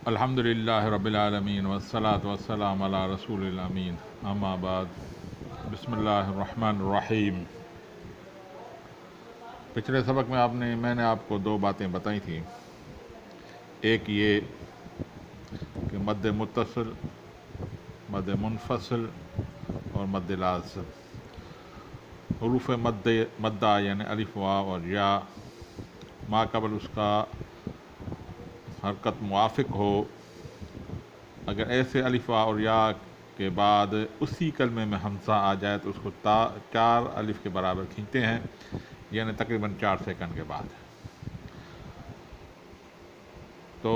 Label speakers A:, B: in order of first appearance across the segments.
A: الحمدللہ رب العالمین والصلاة والسلام علی رسول الامین اما بعد بسم اللہ الرحمن الرحیم۔ پچھلے سبق میں میں نے آپ کو دو باتیں بتائی تھیں، ایک یہ کہ مد متصل، مد منفصل اور مد لازم، حروف مدہ یعنی الف واو اور یا ما قبل اس کا حرکت موافق ہو، اگر ایسے الف واو اور یا کے بعد اسی کلمے میں حمزہ آ جائے تو اس کو چار الف کے برابر کھینچتے ہیں، یعنی تقریباً 4 سیکنڈ کے بعد۔ تو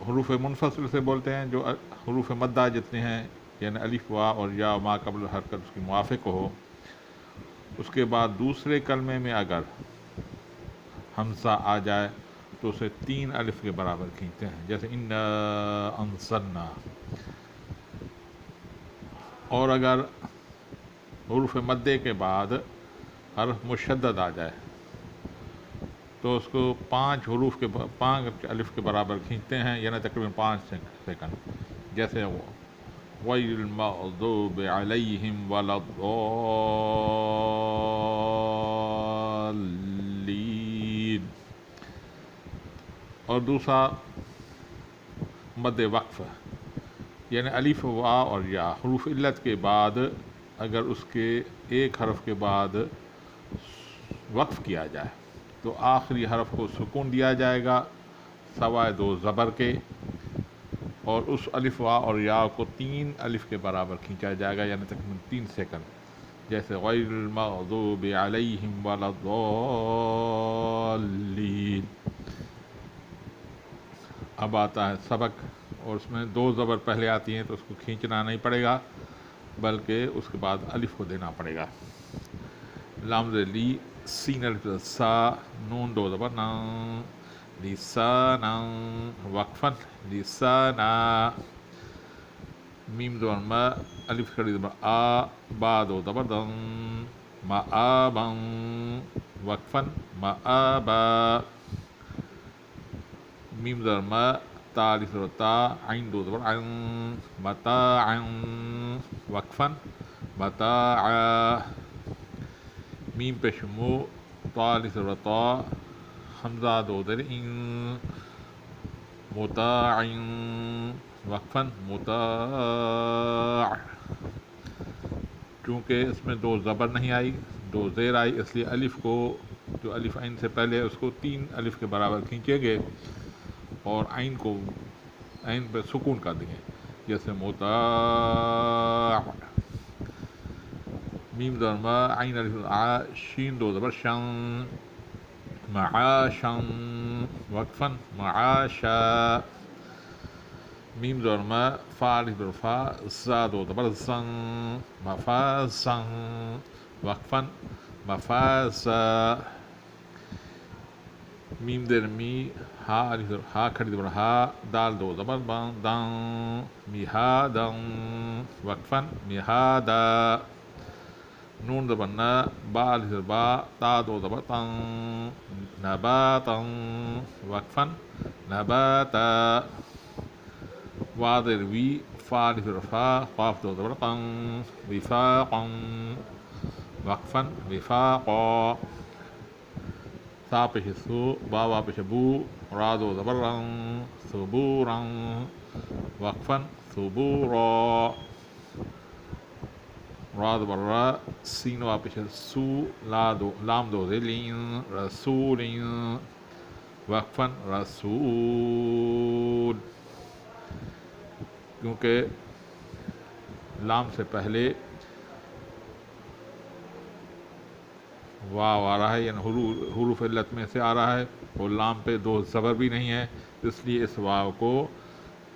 A: حروف منفصل سے بولتے ہیں جو حروف مدہ جتنے ہیں، یعنی الف واو اور یا ما قبل حرکت اس کی موافق ہو، اس کے بعد دوسرے کلمے میں اگر حمزہ آ جائے تو اسے 3 الف کے برابر کھینچتے ہیں، جیسے انا انزلنا۔ اور اگر حروف مدے کے بعد حرف مشدد آ جائے تو اس کو 5 الف کے برابر کھینچتے ہیں، یعنی تقریباً 5 سیکنڈ، جیسے غیر المغضوب علیہم ولا الضالین۔ اور دوسرا مد وقف، یعنی الف واو اور یا حروف علت کے بعد اگر اس کے ایک حرف کے بعد وقف کیا جائے تو آخری حرف کو سکون دیا جائے گا سوائے 2 زبر کے، اور اس الف واو اور یا کو 3 الف کے برابر کھینچا جائے گا، یعنی تقریباً 3 سیکنڈ، جیسے غیر المغضوب علیہم ولا الضالین۔ اب آتا ہے سبق، اور اس میں 2 زبر پہلے آتی ہیں تو اس کو کھینچنا نہیں پڑے گا، بلکہ اس کے بعد الف کو دینا پڑے گا۔ لام لی سین الف سا نون 2 زبر نا، لسانا وقفن لسانا۔ میم زبر ما، الف کھڑی زبر آ، با 2 زبر دن، مآبن وقفن مآبا۔ میم زبر ما، تا الف زبر تا، عین 2 زبر عن، متاعا وقفن متاعا۔ میم پیش مو، طا الف زبر طا، حمزہ 2 زبر ان، مطاع وقفن مطاع۔ چونکہ اس میں 2 زبر نہیں آئی، 2 زیر آئی، اس لیے الف کو جو الف عین سے پہلے ہے اس کو 3 الف کے برابر کھینچیں گے اور عین پہ سکون کر دیں گے، جیسے مطاع۔ میم زبر ما، عین الف آ، شین 2 زبر شن، معاشن وقفن معاشا۔ میم زبر ما، فا الف زبر فا، زا 2 زبر زن، مفازن وقفن مفازا۔ میم زیر می، ہا الف زبر ہا کھڑی زبر ہا، دال 2 زبر دن، میہادن وقفن میہادا۔ نون زبر نا، با الف زبر با، تا 2 زبر تن، نباتن وقفن نباتا۔ وا زیر وی، فا الف زبر فا، قاف 2 زبر قن، وفاقا وقفن وفاقا۔ سا پیش سو، با وا پیش بو، را 2 زبر رن، ثبورا وقفن ثبورا۔ را زبر را، سین وا پیش سو، لام 2 زبر لین، رسول وقفن رسول۔ کیونکہ لام سے پہلے واو آ رہا ہے، یعنی حروف علت میں سے آ رہا ہے، اور لام پہ 2 زبر بھی نہیں ہے، اس لیے اس واو کو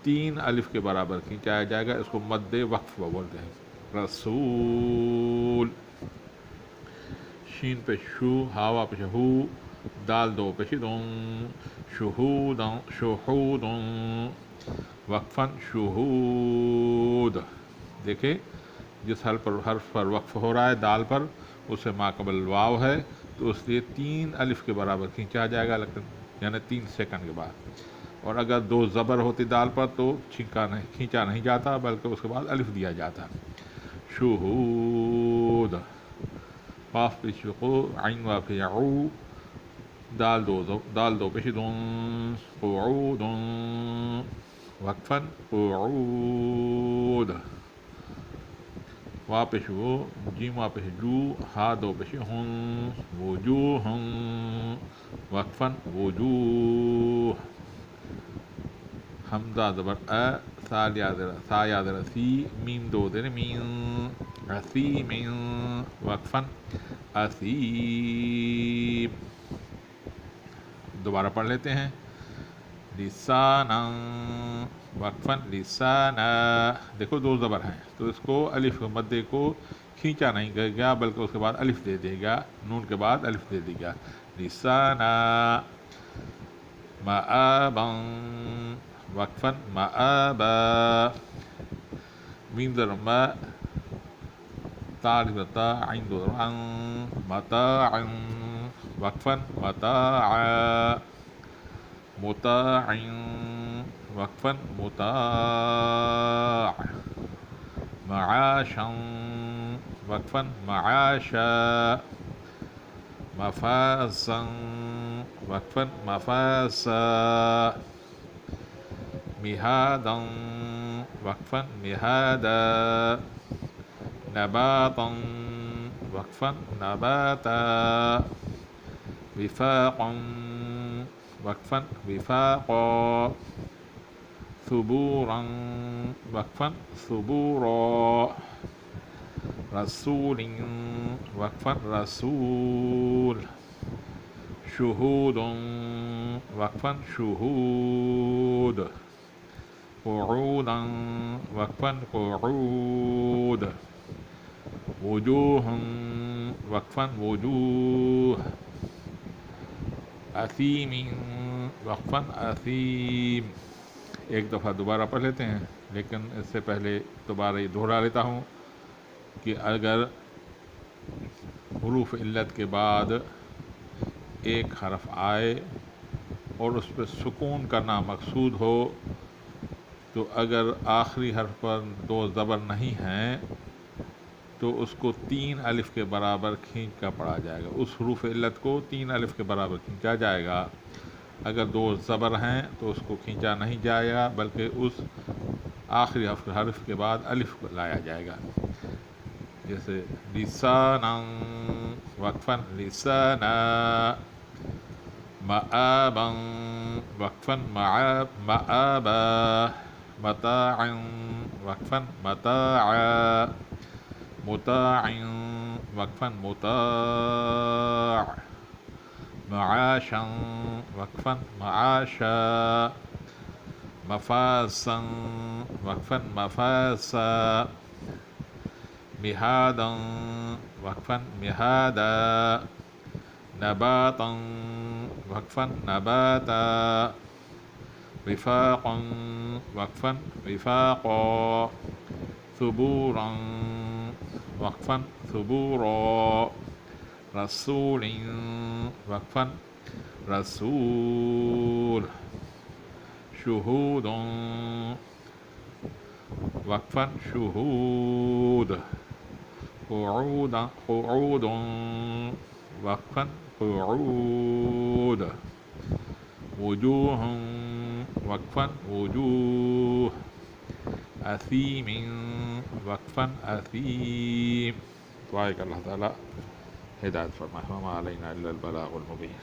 A: 3 الف کے برابر کھینچایا جائے گا، اس کو مد وقف بولتے ہیں، رسول۔ شین پہ شو، ہاوا پہ ہو، دال 2 پہ دون، شہود وقفن شہود۔ دیکھیں جس حرف پر وقف ہو رہا ہے دال پر، اسے ما قبل واو ہے تو اس لیے 3 الف کے برابر کھینچا جائے گا، یعنی 3 سیکنڈ کے بعد، اور اگر دو زبر ہوتی دال پر تو کھینچا نہیں جاتا بلکہ اس کے بعد الف دیا جاتا. شہود، قاف پیش قو، عین واقع عو، دال دو پیش دون، قعود، وقفا قعود، واپش وہ، جیم واپش جو، ہا دو پیش ہن، وجوہ، وقفا وجوہ، حمزہ زبر سا یادر سی، میم دو در مین، اسیم، وقفا اسیم. دوبارہ پڑھ لیتے ہیں. لسانا، وقفا لسانا، دیکھو دو زبر ہیں تو اس کو الف مدے کو کھینچا نہیں گیا بلکہ اس کے بعد الف دے دے گا، نون کے بعد الف دے دے گا. لسانا، مآبا، وقفا مآبا، میم در ما، تا تا، عین در عن، متاعا، وقفا متاعا، متاع، وقفا متاع، معاشا، وقفا معاشا، مفازا، وقفا مفازا، مهادا، وقفا مهادا، نباتا، وقفا نباتا، وفاقا، وقفا وفاقا، ثبورا، وقفا ثبورا، رسول، وقفا رسول، شهود، وقفا شهود، قعودا، وقفا قعود، وجوه، وقفا وجوه، اثیم، وقفا اثیم. ایک دفعہ دوبارہ پڑھ لیتے ہیں لیکن اس سے پہلے دوبارہ یہ دہرا لیتا ہوں کہ اگر حروف علت کے بعد ایک حرف آئے اور اس پہ سکون کرنا مقصود ہو تو اگر آخری حرف پر دو زبر نہیں ہیں تو اس کو 3 الف کے برابر کھینچ کر پڑھا جائے گا. اس حروف علت کو 3 الف کے برابر کھینچا جائے گا. اگر 2 زبر ہیں تو اس کو کھینچا نہیں جائے گا بلکہ اس آخری حرف کے بعد الف لایا جائے گا. جیسے لسانا، وقفا لسانا، مآبا، وقفا مآبا، متاعا، وقفا متاعا، متاع، وقفا متاع، معاشا، وقفا معاشا، مفاسا، وقفا مفاسا، مهادا، وقفا مهادا، نباتا، وقفا نباتا، وفاقا، وقفا وفاقا، ثبورا، وقفا ثبورا، رسول، وقفا رسول، شهود، وقفا شهود، قعود، وقفا قعود، وجوه، وقفا وجوه، اثیم، وقفا اثیم. دعائے کہ اللہ تعالیٰ ہدایت فرمائے. وما علینا الا البلاغ المبین.